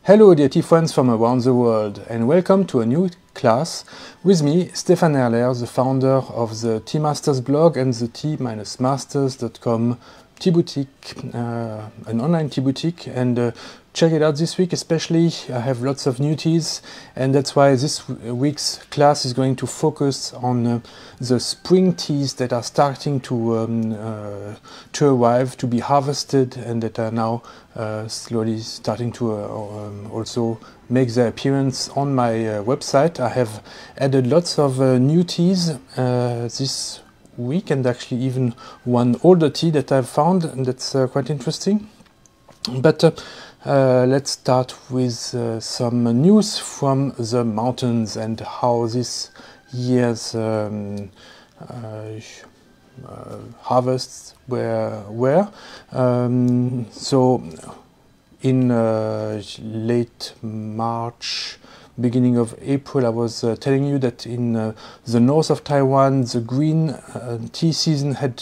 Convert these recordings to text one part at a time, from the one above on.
Hello dear tea friends from around the world, and welcome to a new class with me, Stéphane Herler, the founder of the Tea Masters blog and the tea-masters.com tea boutique, an online tea boutique, and check it out this week especially. I have lots of new teas, and that's why this week's class is going to focus on the spring teas that are starting to arrive, to be harvested, and that are now slowly starting to also make their appearance on my website. I have added lots of new teas this week, and actually even one older tea that I've found, and that's quite interesting. But let's start with some news from the mountains and how this year's harvests were. So in late March, beginning of April, I was telling you that in the north of Taiwan, the green tea season had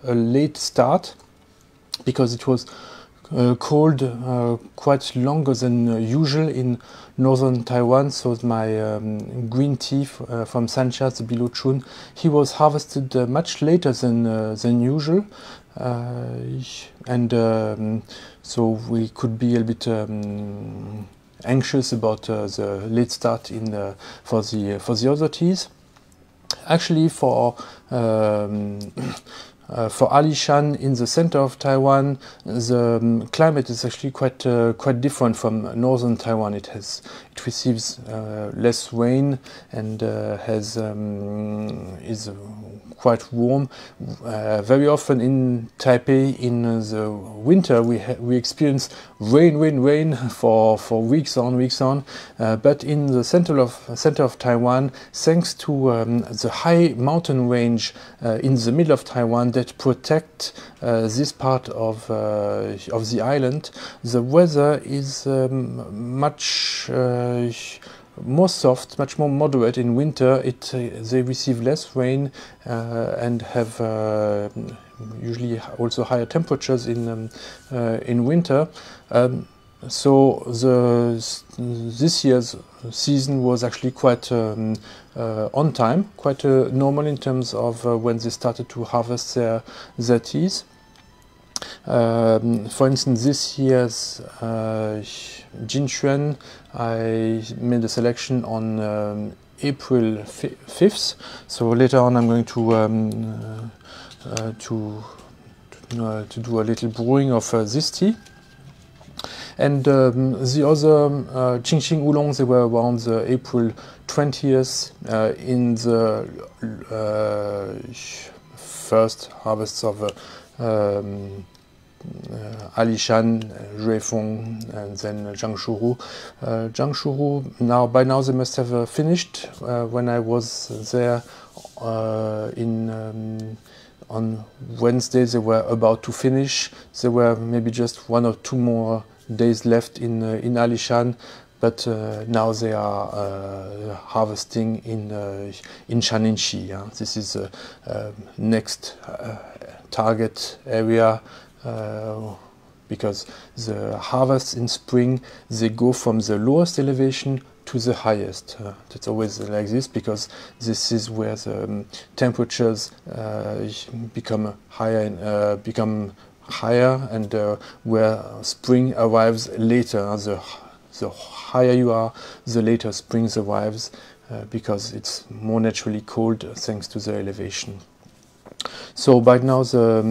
a late start because it was cold quite longer than usual in northern Taiwan. So my green tea from Sancha, the Bilochun, he was harvested much later than usual, and so we could be a bit anxious about the late start for the other teas. Actually, for Alishan in the center of Taiwan, the climate is actually quite different from northern Taiwan. It receives less rain and is quite warm. Very often in Taipei in the winter we experience rain for weeks on. But in the center of Taiwan, thanks to the high mountain range in the middle of Taiwan that protect this part of the island, the weather is much more soft, much more moderate in winter. They receive less rain and have usually also higher temperatures in winter. So this year's season was actually quite on time, quite normal in terms of when they started to harvest their teas. For instance, this year's Jinchuan, I made a selection on April 5th. So later on, I'm going to do a little brewing of this tea. And the other Qingxing Oolong, they were around the April 20th in the first harvests of Alishan, Juefeng, and then Jiangshuru. Jiangshuru, by now they must have finished. When I was there on Wednesday, they were about to finish. There were maybe just 1 or 2 more days left in Alishan, but now they are harvesting in Shaninshi. Yeah? This is the next target area, because the harvests in spring, they go from the lowest elevation to the highest. That's always like this, because this is where the temperatures become higher and where spring arrives later. The higher you are, the later spring arrives, because it's more naturally cold thanks to the elevation. So by now the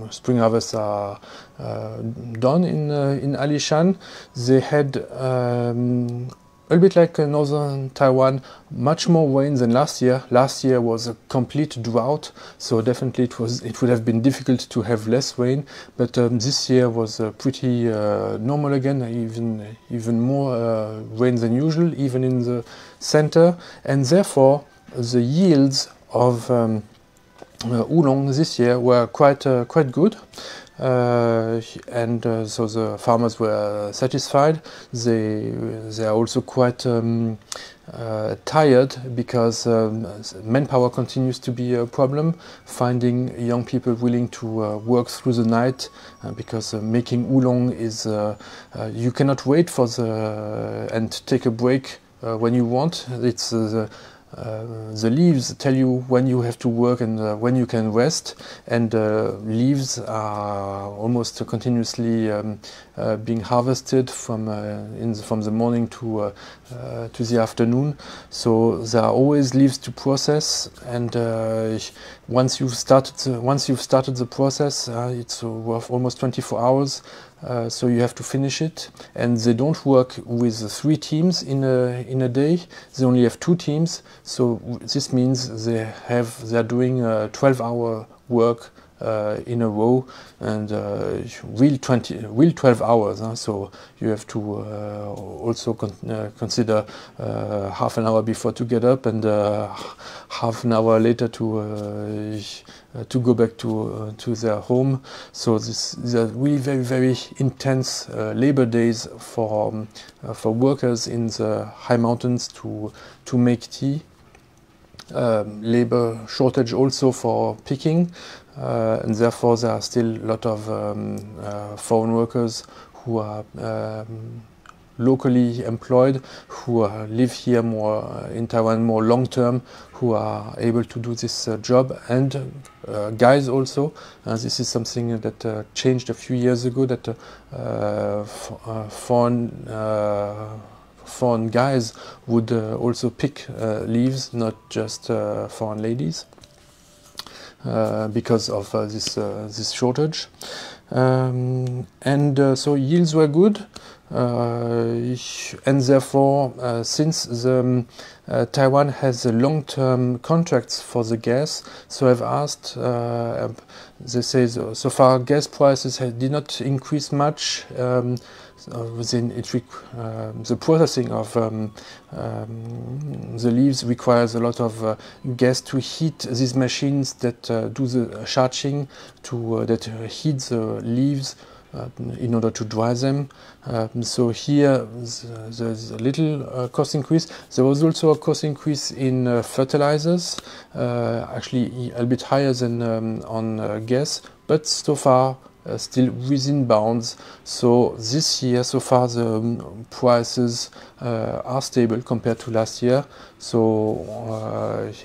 spring harvests are done in Alishan. They had a bit like northern Taiwan, much more rain than last year. Last year was a complete drought, so definitely it would have been difficult to have less rain. But this year was pretty normal again, even more rain than usual, even in the center, and therefore the yields of Oolong this year were quite good. So the farmers were satisfied. They are also quite tired because manpower continues to be a problem. Finding young people willing to work through the night because making oolong is you cannot wait for and take a break when you want. It's the leaves tell you when you have to work and when you can rest, and leaves are almost continuously being harvested from the morning to the afternoon. So there are always leaves to process, and once you've started the process, it's worth almost 24 hours. So you have to finish it, and they don't work with 3 teams in a day. They only have 2 teams. So this means they are doing 12-hour work in a row, and real 12 hours. So you have to also consider half an hour before to get up, and half an hour later to go back to their home. So these are really very, very intense labor days for workers in the high mountains to make tea. Labor shortage also for picking, and therefore there are still a lot of foreign workers who are locally employed, who live here more in Taiwan more long term, who are able to do this job, and guys also. This is something that changed a few years ago, that foreign guys would also pick leaves, not just foreign ladies, because of this shortage. So yields were good, and therefore since Taiwan has long-term contracts for the gas, so I've asked, they say so far gas prices did not increase much. Within the processing of the leaves requires a lot of gas to heat these machines that do the charging, that heat the leaves in order to dry them. So here there's a little cost increase. There was also a cost increase in fertilizers, actually a bit higher than on gas, but so far still within bounds. So this year, so far, the prices are stable compared to last year. So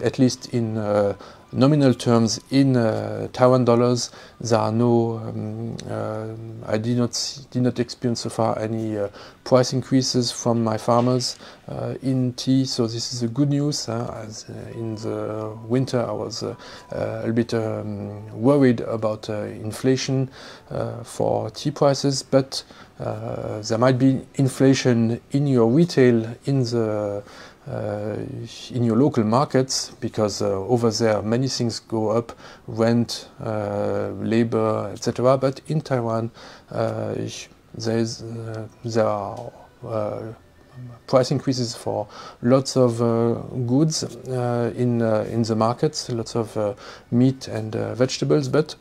at least in nominal terms, in Taiwan dollars, there are no. I did not experience so far any price increases from my farmers in tea. So this is a good news. As in the winter, I was a bit worried about inflation for tea prices, but there might be inflation in your retail in your local markets, because over there many things go up, rent, labor, etc. But in Taiwan there are price increases for lots of goods in the markets, lots of meat and vegetables, but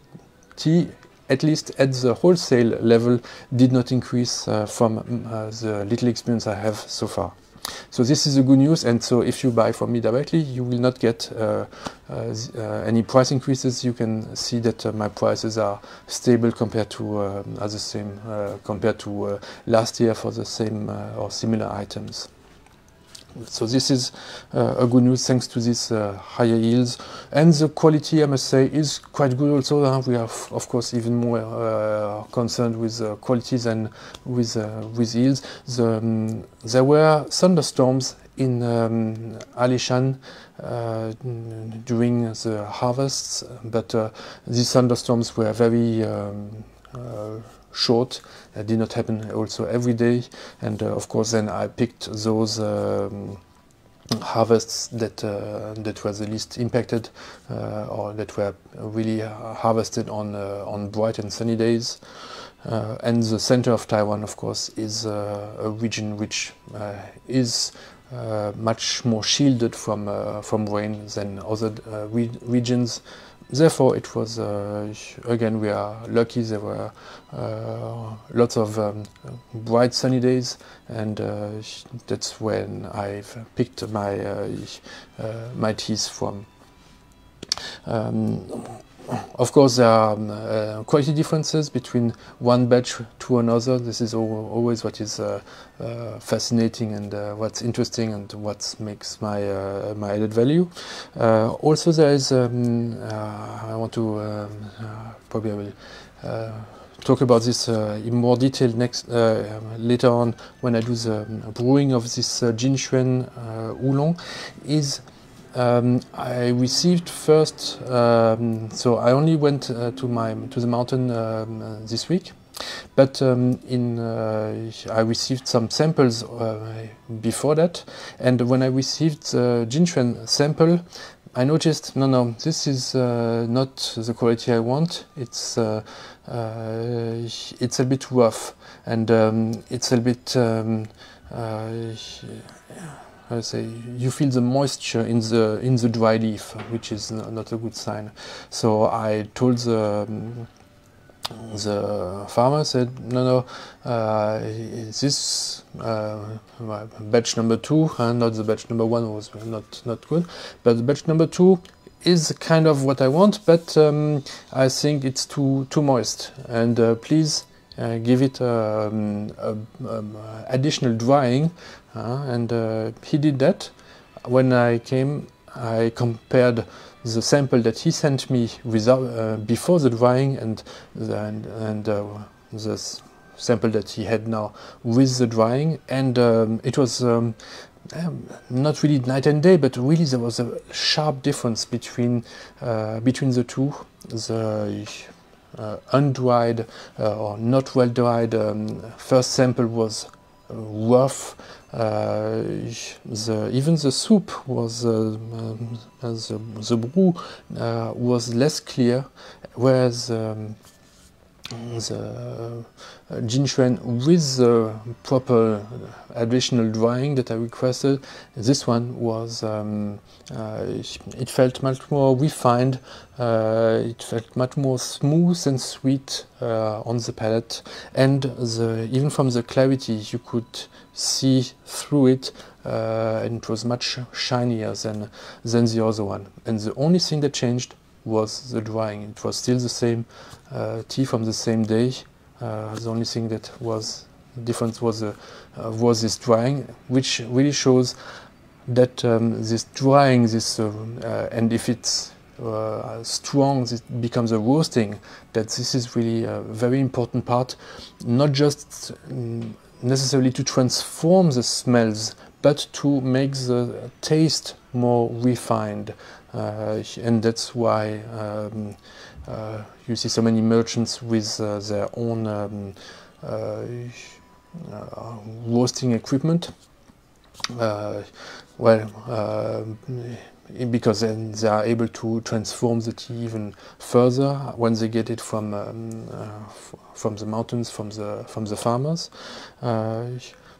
tea, at least at the wholesale level, did not increase from the little experience I have so far. So this is the good news, and so if you buy from me directly, you will not get any price increases. You can see that my prices are stable compared to compared to last year for the same or similar items. So this is a good news, thanks to these higher yields, and the quality, I must say, is quite good also. We are of course even more concerned with quality than with yields. There were thunderstorms in Alishan during the harvests, but these thunderstorms were very short. Did not happen also every day, and of course then I picked those harvests that were the least impacted, or that were really harvested on bright and sunny days. And the center of Taiwan, of course, is a region which is much more shielded from rain than other regions, therefore, it was again, we are lucky. There were lots of bright sunny days, and that's when I've picked my teas from. Of course, there are quality differences between one batch to another. This is always what is fascinating and what's interesting and what makes my added value. Also, there is I want to probably I will talk about this in more detail later on when I do the brewing of this Jinshuan Oolong. I received first, so I only went to the mountain this week, but I received some samples before that, and when I received the Jinshuan sample, I noticed no, this is not the quality I want. It's a bit rough, and it's a bit. I say you feel the moisture in the dry leaf, which is not a good sign. So I told the farmer, said no, this batch number 2, not the batch number 1 was not good, but the batch number 2 is kind of what I want, but I think it's too moist, and please give it additional drying. And he did that. When I came, I compared the sample that he sent me before the drying and the sample that he had now with the drying, and it was not really night and day, but really there was a sharp difference between the two. The undried or not well dried first sample was rough. Even the soup was the brew was less clear, whereas the Jinshuan with the proper additional drying that I requested, this one was it felt much more refined. It felt much more smooth and sweet on the palate, and even from the clarity you could see through it, and it was much shinier than the other one. And the only thing that changed was the drying. It was still the same tea from the same day. The only thing that was different was this drying, which really shows that this drying, and if it's strong, this becomes a roasting, that this is really a very important part, not just necessarily to transform the smells, but to make the taste more refined. And that's why you see so many merchants with their own roasting equipment. Because then they are able to transform the tea even further when they get it from the mountains, from the farmers.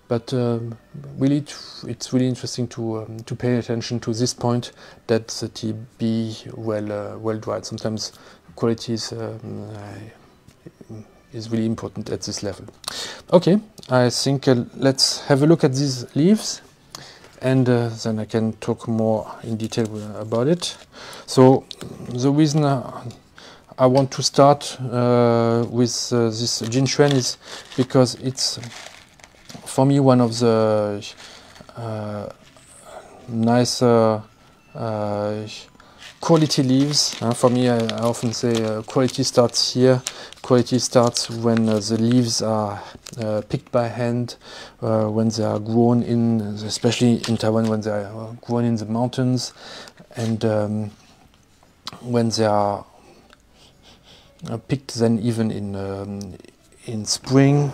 But really, it's really interesting to pay attention to this point, that the tea be well dried. Sometimes quality is really important at this level. Okay, I think let's have a look at these leaves, and then I can talk more in detail about it. So the reason I want to start with this Jinshuan is because it's, for me, one of the nicer quality leaves. For me, I often say quality starts here. Quality starts when the leaves are picked by hand, when they are grown in, especially in Taiwan, when they are grown in the mountains, and when they are picked then even in spring.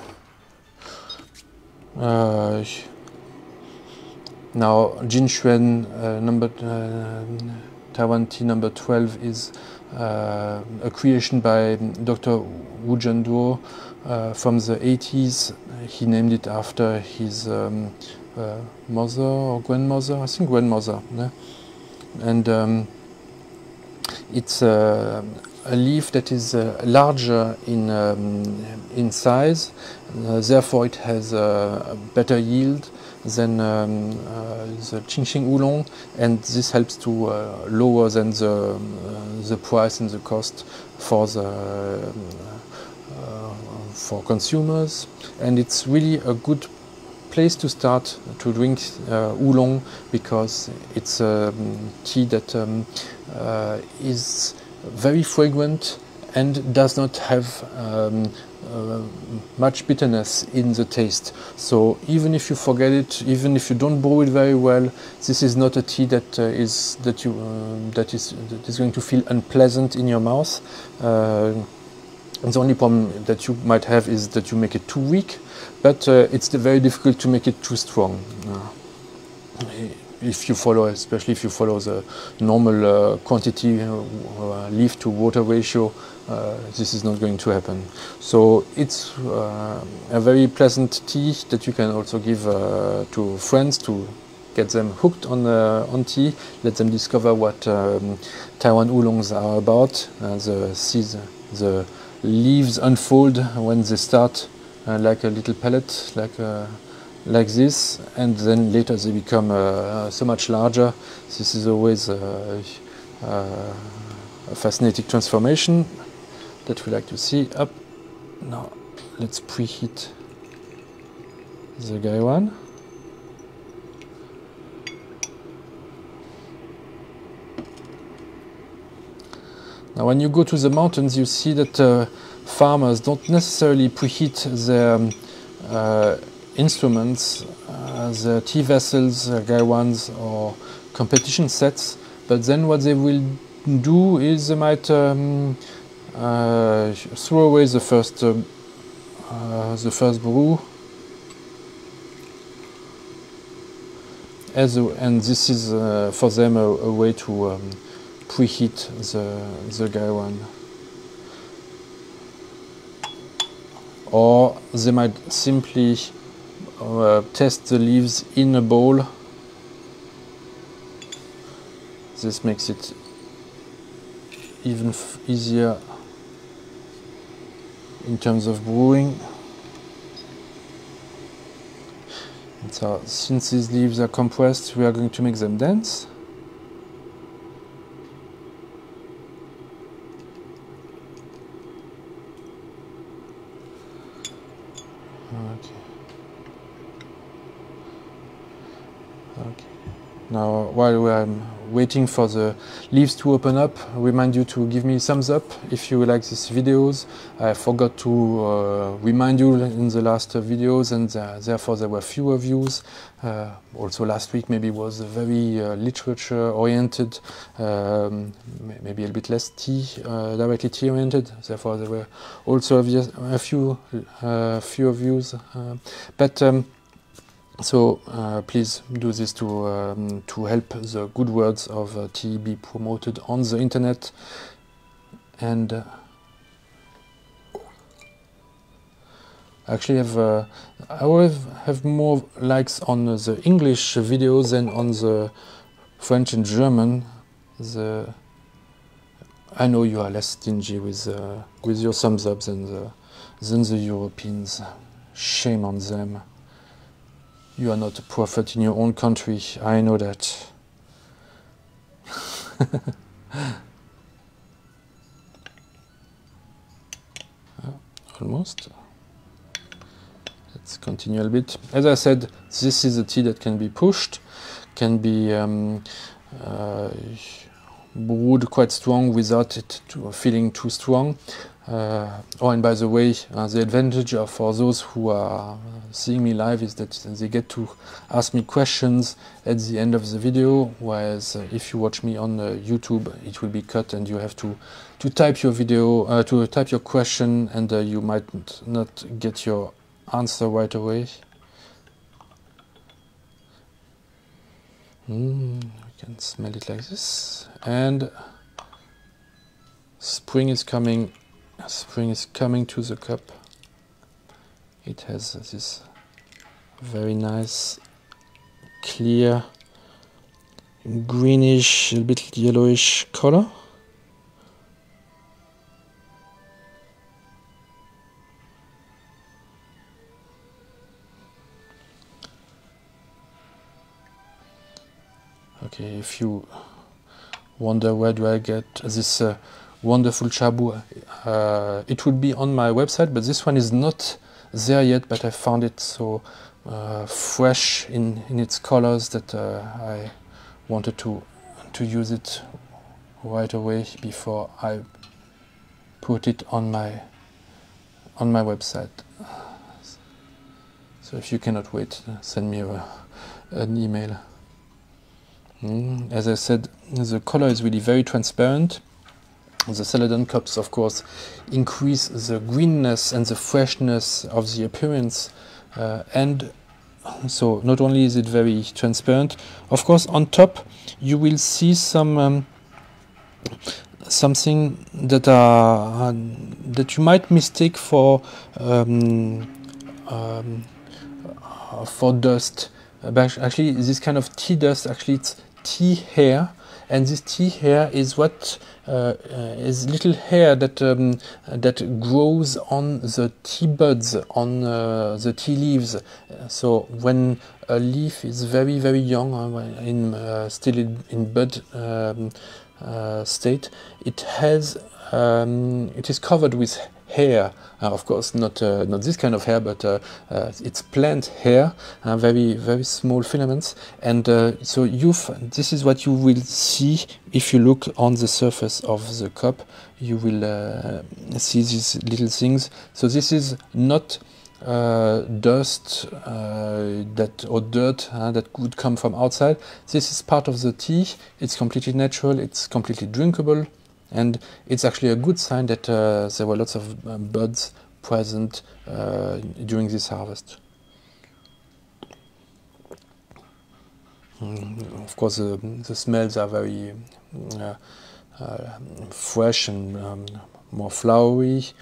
Now Jinshuan Taiwan tea number 12 is a creation by Dr. Wu Zhenduo from the 80s. He named it after his mother or grandmother, I think grandmother. Yeah? And It's a leaf that is larger in size, therefore it has a better yield than the Qingxing Oolong, and this helps to lower than the price and the cost for the for consumers. And it's really a good place to start to drink Oolong, because it's a tea that is very fragrant and does not have much bitterness in the taste. So even if you forget it, even if you don't brew it very well, this is not a tea that is going to feel unpleasant in your mouth. The only problem that you might have is that you make it too weak, but it's very difficult to make it too strong. If you follow, especially if you follow the normal quantity leaf to water ratio, this is not going to happen. So it's a very pleasant tea that you can also give to friends to get them hooked on tea, let them discover what Taiwan oolongs are about. The leaves unfold when they start like a little pellet, like this, and then later they become so much larger. This is always a fascinating transformation that we like to see. Up now, let's preheat the Gaiwan. Now, when you go to the mountains, you see that farmers don't necessarily preheat their instruments, the tea vessels, gaiwans or competition sets, but then what they will do is they might throw away the first brew, and this is for them a way to preheat the gaiwan. Or they might simply test the leaves in a bowl. This makes it even easier in terms of brewing. And so, since these leaves are compressed, we are going to make them dense. Okay. Now, while I'm waiting for the leaves to open up, I remind you to give me a thumbs up if you like these videos. I forgot to remind you in the last videos, and therefore there were fewer views. Also last week maybe was very literature-oriented, maybe a bit less directly tea-oriented. Therefore there were also a fewer views. So please do this to help the good words of tea be promoted on the internet. And actually I always have more likes on the English videos than on the French and German. I know you are less stingy with your thumbs up than the Europeans. Shame on them. You are not a prophet in your own country, I know that. Almost. Let's continue a bit. As I said, this is a tea that can be pushed, can be brewed quite strong without it feeling too strong. And by the way, the advantage for those who are seeing me live is that they get to ask me questions at the end of the video, whereas if you watch me on YouTube, it will be cut and you have to type your video, to type your question, and you might not get your answer right away. We can smell it like this, and spring is coming. Spring is coming to the cup. It has this very nice, clear, greenish, a bit yellowish color. Okay, if you wonder where do I get this wonderful chabu, it would be on my website, but this one is not there yet, but I found it so fresh in its colors that I wanted to use it right away before I put it on my website. So if you cannot wait, send me an email. As I said, the color is really very transparent. The Celadon cups, of course, increase the greenness and the freshness of the appearance, and so not only is it very transparent, of course on top you will see some something that that you might mistake for dust, but actually this kind of tea dust, actually it's tea hair, and this tea hair is what is little hair that that grows on the tea buds, on the tea leaves. So when a leaf is very young, still in bud state, it is covered with hair. Of course, not this kind of hair, but it's plant hair, very small filaments. And so this is what you will see if you look on the surface of the cup. You will see these little things. So this is not dust or dirt that could come from outside. This is part of the tea. It's completely natural. It's completely drinkable. And it's actually a good sign that there were lots of buds present during this harvest. Of course, the smells are very fresh and more flowery.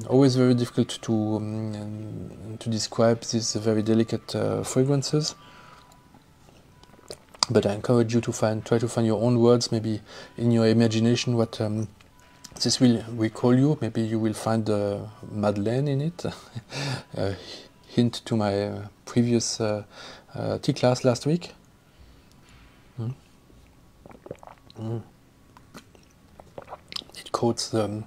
Always very difficult to describe these very delicate fragrances. But I encourage you to try to find your own words, maybe in your imagination, what this will recall you. Maybe you will find Madeleine in it. Hint to my previous tea class last week. It coats the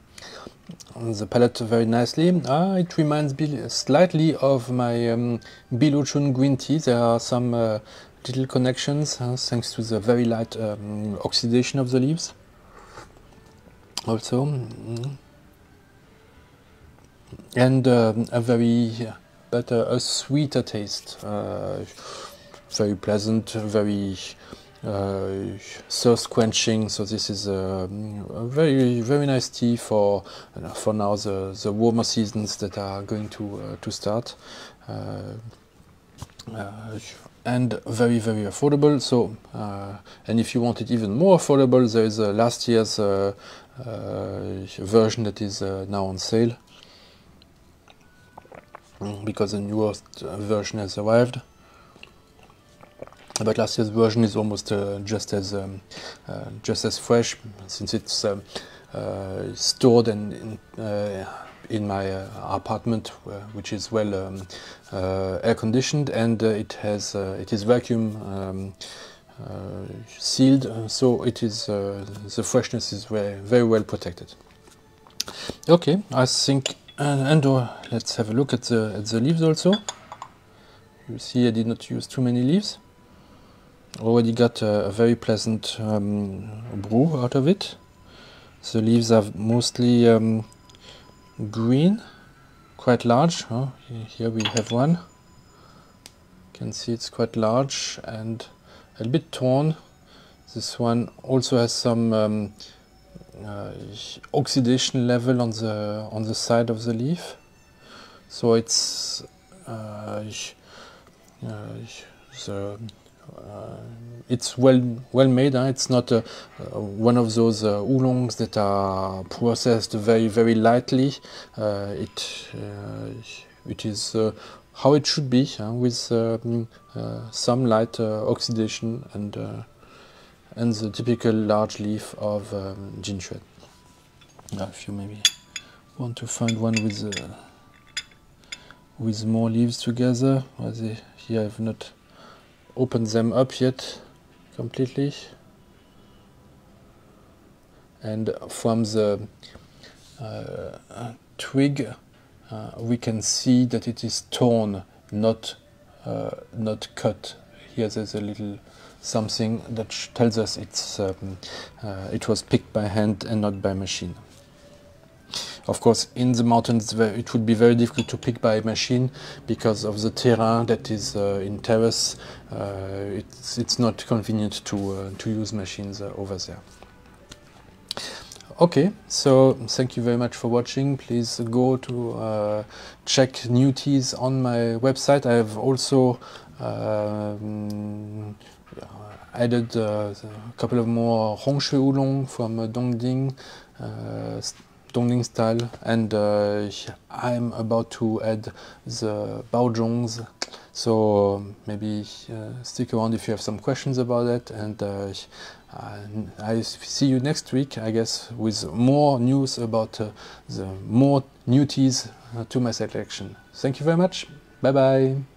palate very nicely. It reminds me slightly of my Bilochun green tea. There are some little connections thanks to the very light oxidation of the leaves. Also, and a sweeter taste, very pleasant, very thirst quenching. So this is a very nice tea for now, the warmer seasons that are going to start. And very affordable. So and if you want it even more affordable, there is last year's version that is now on sale, because the newest version has arrived. But last year's version is almost just as fresh, since it's stored in my apartment, which is well air conditioned, and it is vacuum sealed, so it is the freshness is very well protected. Okay, I think, and let's have a look at the leaves also. You see, I did not use too many leaves. Already got a very pleasant brew out of it. The leaves are mostly green, quite large. Here we have one. You can see it's quite large and a bit torn. This one also has some oxidation level on the side of the leaf. So it's it's well made. It's not one of those oolongs that are processed very lightly. It is how it should be, with some light oxidation and the typical large leaf of ginseng. If you maybe want to find one with more leaves together, here I've not opened them up yet. completely. And from the twig we can see that it is torn, not cut. Here there's a little something that tells us it was picked by hand and not by machine. Of course, in the mountains it would be very difficult to pick by machine because of the terrain that is in terrace. It's not convenient to use machines over there. Okay, so thank you very much for watching. Please go to check new teas on my website. I have also added a couple of more Hongshui Oolong from Dongding, Dongding style, and I'm about to add the Baozhongs. So maybe stick around if you have some questions about it, and I see you next week, I guess, with more news about the more new teas to my selection. Thank you very much. Bye bye.